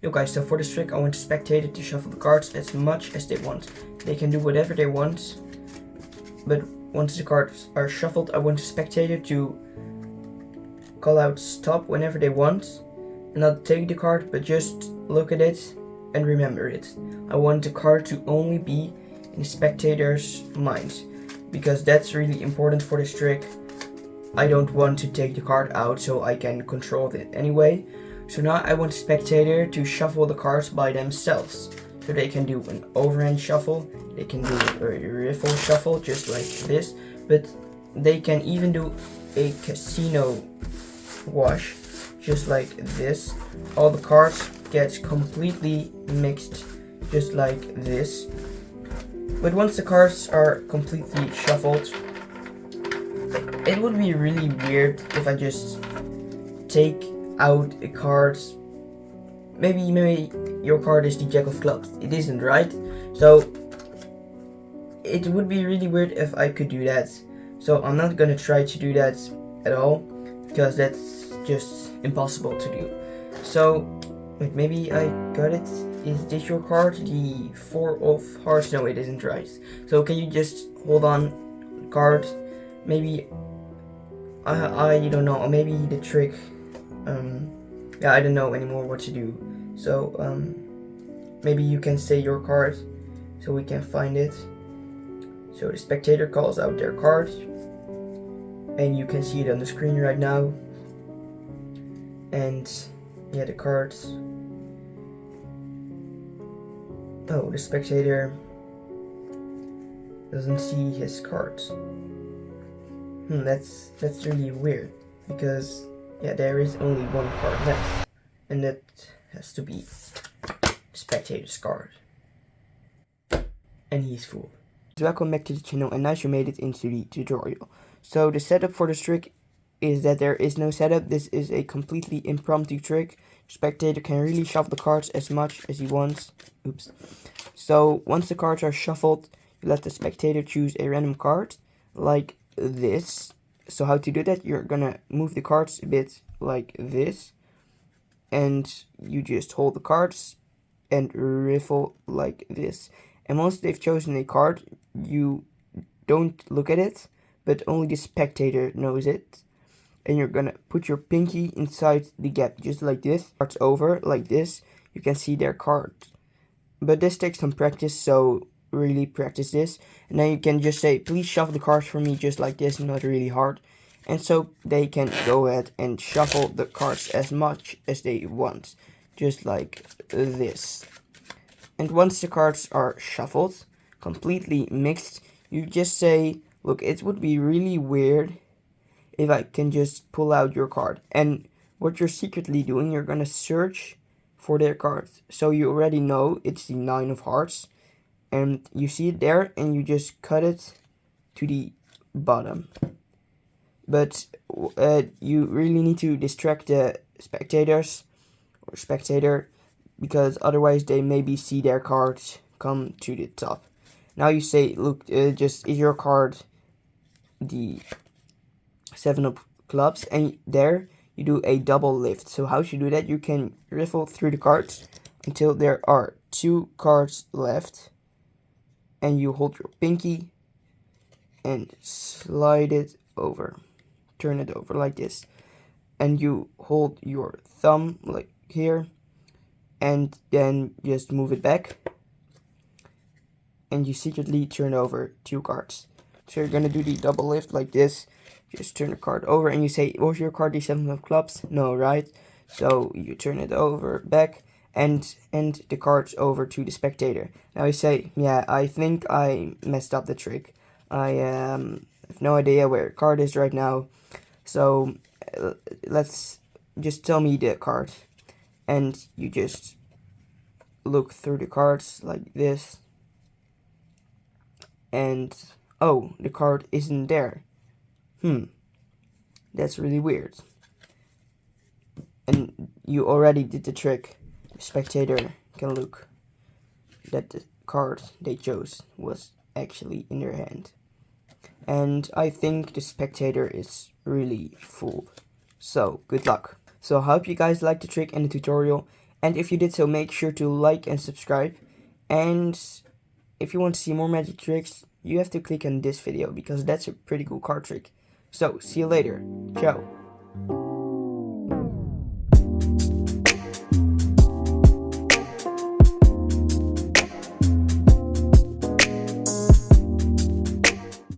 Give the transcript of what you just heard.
Yo guys, so for this trick I want the spectator to shuffle the cards as much as they want. They can do whatever they want, but once the cards are shuffled, I want the spectator to call out stop whenever they want, and not take the card, but just look at it and remember it. I want the card to only be in the spectator's mind, because that's really important for this trick. I don't want to take the card out so I can control it anyway. So now I want the spectator to shuffle the cards by themselves. So they can do an overhand shuffle, they can do a riffle shuffle just like this, but they can even do a casino wash just like this. All the cards get completely mixed just like this. But once the cards are completely shuffled, it would be really weird if I just take out a card. Maybe your card is the Jack of Clubs. It isn't, right? So it would be really weird if I could do that. So I'm not gonna try to do that at all, because that's just impossible to do. So wait, maybe I got it. Is this your card? The Four of Hearts? No, it isn't, right? So can you just hold on card? Maybe I don't know. Maybe the trick. Yeah, I don't know anymore what to do. So maybe you can say your card so we can find it. So the spectator calls out their card, and you can see it on the screen right now. And yeah, the cards. Oh, the spectator doesn't see his cards. That's really weird, because yeah, there is only one card left, and that has to be the spectator's card. And he's full. Welcome back to the channel, and now you made it into the tutorial. So the setup for this trick is that there is no setup. This is a completely impromptu trick. The spectator can really shuffle the cards as much as he wants. Oops. So once the cards are shuffled, you let the spectator choose a random card, like this. So how to do that? You're gonna move the cards a bit like this, and you just hold the cards and riffle like this. And once they've chosen a card, you don't look at it, but only the spectator knows it. And you're gonna put your pinky inside the gap, just like this. Cards over like this. You can see their cards. But this takes some practice, so really practice this. And then you can just say, please shuffle the cards for me, just like this, not really hard. And so they can go ahead and shuffle the cards as much as they want, just like this. And once the cards are shuffled, completely mixed, you just say, look, it would be really weird if I can just pull out your card. And what you're secretly doing, you're gonna search for their cards. So you already know it's the Nine of Hearts, and you see it there, and you just cut it to the bottom. But you really need to distract the spectators or spectator, because otherwise they maybe see their cards come to the top. Now you say, look, just is your card the Seven of Clubs? And there you do a double lift. So how you do that? You can riffle through the cards until there are 2 cards left, and you hold your pinky and slide it over, turn it over like this, and you hold your thumb like here, and then just move it back, and you secretly turn over 2 cards. So you're gonna do the double lift like this. Just turn the card over, and you say, was your card the Seven of Clubs? No, right? So you turn it over back, and the cards over to the spectator. Now you say, yeah, I think I messed up the trick. I have no idea where a card is right now. So let's just tell me the card. And you just look through the cards like this. And oh, the card isn't there. That's really weird. And you already did the trick. The spectator can look that the card they chose was actually in their hand. And I think the spectator is really fooled. So good luck. So I hope you guys liked the trick and the tutorial. And if you did so, make sure to like and subscribe. And if you want to see more magic tricks, you have to click on this video because that's a pretty cool card trick. So, see you later. Ciao.